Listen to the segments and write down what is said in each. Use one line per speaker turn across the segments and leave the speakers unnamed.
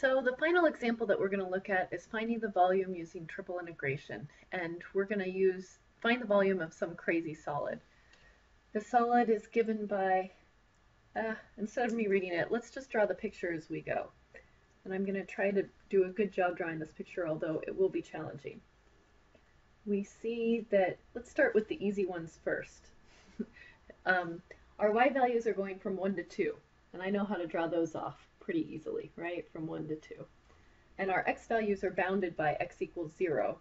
So the final example that we're going to look at is finding the volume using triple integration. And we're going to find the volume of some crazy solid. The solid is given by, instead of me reading it, let's just draw the picture as we go. And I'm going to try to do a good job drawing this picture, although it will be challenging. We see that, let's start with the easy ones first. Our y values are going from 1 to 2, and I know how to draw those off pretty easily, right, from 1 to 2. And our x values are bounded by x equals 0.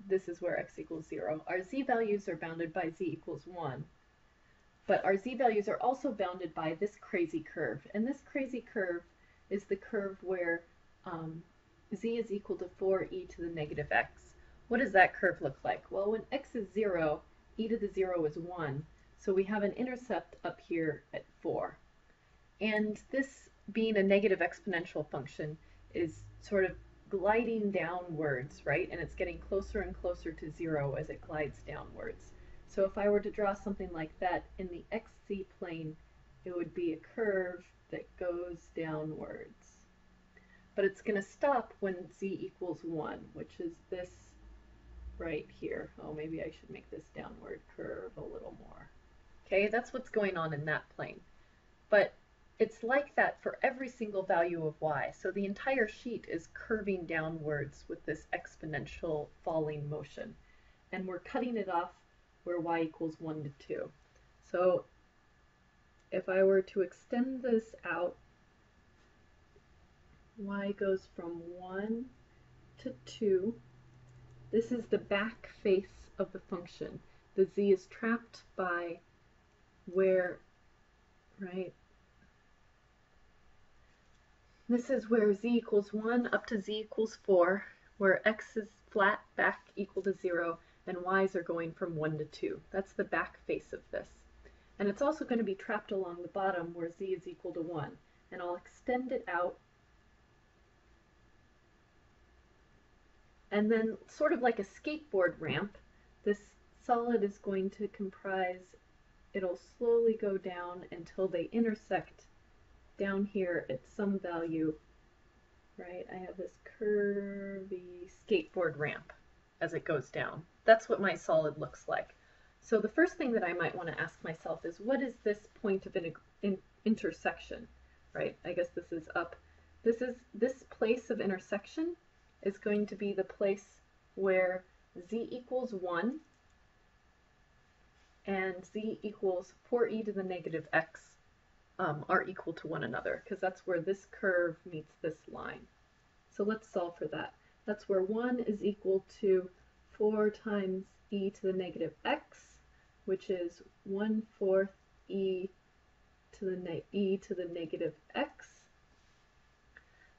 This is where x equals 0. Our z values are bounded by z equals 1. But our z values are also bounded by this crazy curve. And this crazy curve is the curve where z is equal to 4e to the negative x. What does that curve look like? Well, when x is 0, e to the 0 is 1. So we have an intercept up here at 4. And this, being a negative exponential function, is sort of gliding downwards, right? And it's getting closer and closer to 0 as it glides downwards. So if I were to draw something like that in the xz plane, it would be a curve that goes downwards. But it's going to stop when z equals 1, which is this right here. Oh, maybe I should make this downward curve a little more. Okay, that's what's going on in that plane. But it's like that for every single value of y. So the entire sheet is curving downwards with this exponential falling motion. And we're cutting it off where y equals 1 to 2. So if I were to extend this out, y goes from 1 to 2. This is the back face of the function. The z is trapped by where, right? This is where z equals 1 up to z equals 4, where x is flat back equal to 0, and y's are going from 1 to 2. That's the back face of this. And it's also going to be trapped along the bottom where z is equal to 1. And I'll extend it out. And then, sort of like a skateboard ramp, this solid is going to comprise, it'll slowly go down until they intersect down here at some value, right? I have this curvy skateboard ramp as it goes down. That's what my solid looks like. So the first thing that I might want to ask myself is, what is this point of intersection, right? I guess this is up. This place of intersection is going to be the place where z equals 1 and z equals 4e to the negative x are equal to one another, because that's where this curve meets this line. So let's solve for that. That's where 1 is equal to 4 times e to the negative x, which is 1/4 e to the negative x.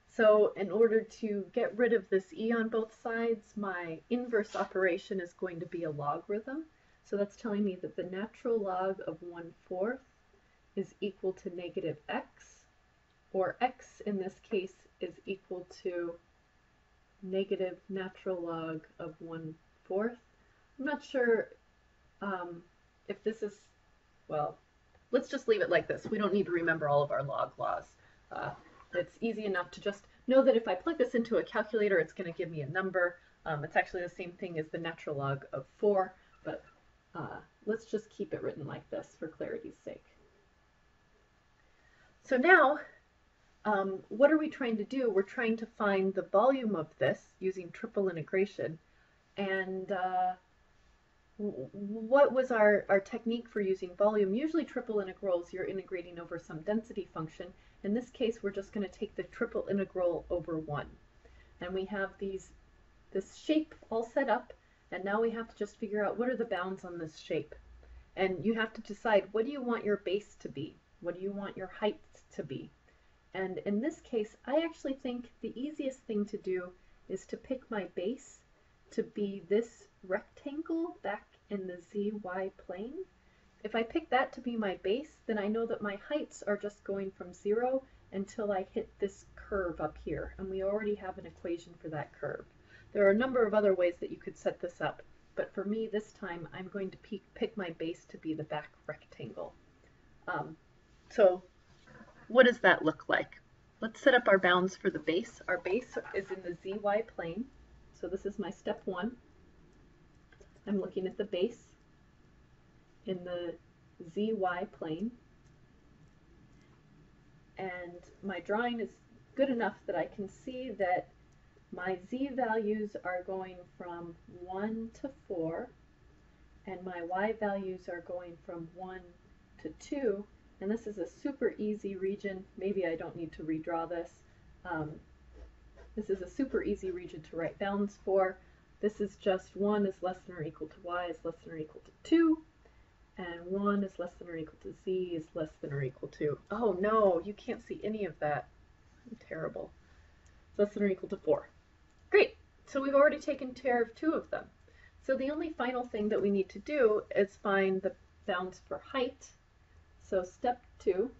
So in order to get rid of this e on both sides, my inverse operation is going to be a logarithm. So that's telling me that the natural log of 1/4 is equal to negative x, or x in this case is equal to negative natural log of 1/4. I'm not sure if this is, well, let's just leave it like this. We don't need to remember all of our log laws. It's easy enough to just know that if I plug this into a calculator, it's going to give me a number. It's actually the same thing as the natural log of 4, but let's just keep it written like this for clarity's sake. So now, what are we trying to do? We're trying to find the volume of this using triple integration. And what was our technique for using volume? Usually triple integrals, you're integrating over some density function. In this case, we're just going to take the triple integral over 1. And we have this shape all set up, and now we have to just figure out what are the bounds on this shape. And you have to decide, what do you want your base to be? What do you want your height to be? And in this case, I actually think the easiest thing to do is to pick my base to be this rectangle back in the ZY plane. If I pick that to be my base, then I know that my heights are just going from 0 until I hit this curve up here, and we already have an equation for that curve. There are a number of other ways that you could set this up, but for me this time I'm going to pick my base to be the back rectangle. So what does that look like? let's set up our bounds for the base. Our base is in the ZY plane. So this is my step 1. I'm looking at the base in the ZY plane. And my drawing is good enough that I can see that my Z values are going from 1 to 4, and my Y values are going from 1 to 2, and this is a super easy region. Maybe I don't need to redraw this. This is a super easy region to write bounds for. This is just 1 is less than or equal to Y is less than or equal to 2, and 1 is less than or equal to Z is less than or equal to, oh no, you can't see any of that. I'm terrible. Less than or equal to 4. Great, so we've already taken care of 2 of them. So the only final thing that we need to do is find the bounds for height. So step 2,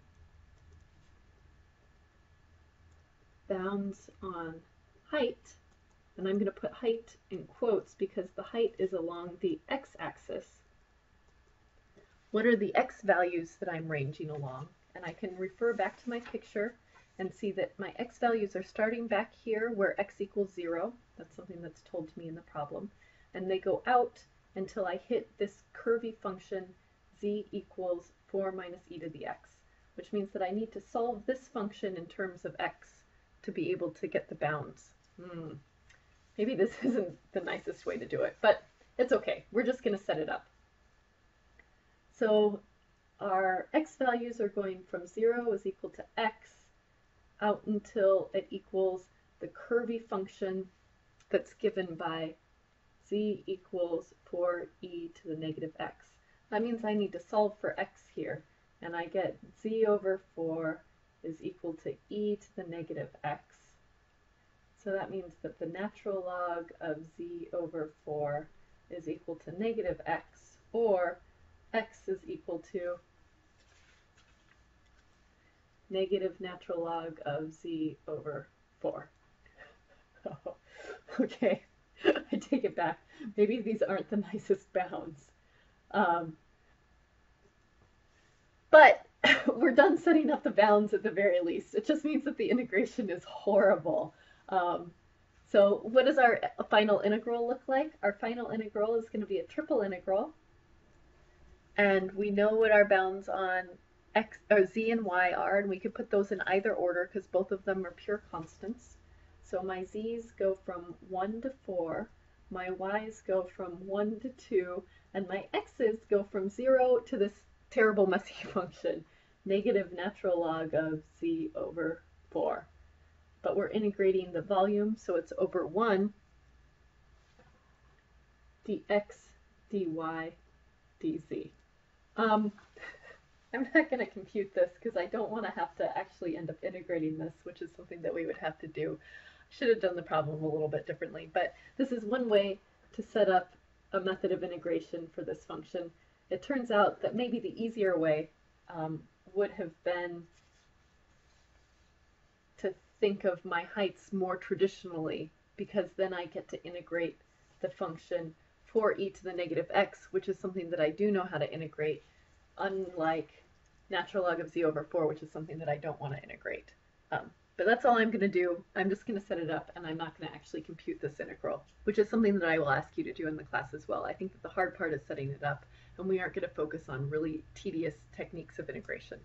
bounds on height, and I'm going to put height in quotes because the height is along the x-axis. What are the x values that I'm ranging along? And I can refer back to my picture and see that my x values are starting back here where x equals 0. That's something that's told to me in the problem. And they go out until I hit this curvy function z equals 4 minus e to the x, which means that I need to solve this function in terms of x to be able to get the bounds. Maybe this isn't the nicest way to do it, but it's okay. We're just going to set it up. So our x values are going from 0 is equal to x out until it equals the curvy function that's given by z equals 4e to the negative x. That means I need to solve for x here, and I get z over 4 is equal to e to the negative x. So that means that the natural log of z over 4 is equal to negative x, or x is equal to negative natural log of z over 4. Oh, okay, I take it back. Maybe these aren't the nicest bounds. But we're done setting up the bounds at the very least. It just means that the integration is horrible. So what does our final integral look like? Our final integral is going to be a triple integral. And we know what our bounds on x or z and y are, and we could put those in either order because both of them are pure constants. So my z's go from 1 to 4, my y's go from 1 to 2, and my x's go from 0 to this terrible messy function, negative natural log of z over 4. But we're integrating the volume, so it's over 1 dx dy dz. I'm not going to compute this because I don't want to have to actually end up integrating this, which is something that we would have to do. I should have done the problem a little bit differently, but this is one way to set up a method of integration for this function. It turns out that maybe the easier way would have been to think of my heights more traditionally, because then I get to integrate the function 4e to the negative x, which is something that I do know how to integrate, unlike natural log of z over 4, which is something that I don't want to integrate. But that's all I'm going to do. I'm just going to set it up, and I'm not going to actually compute this integral, which is something that I will ask you to do in the class as well. I think that the hard part is setting it up, and we aren't going to focus on really tedious techniques of integration.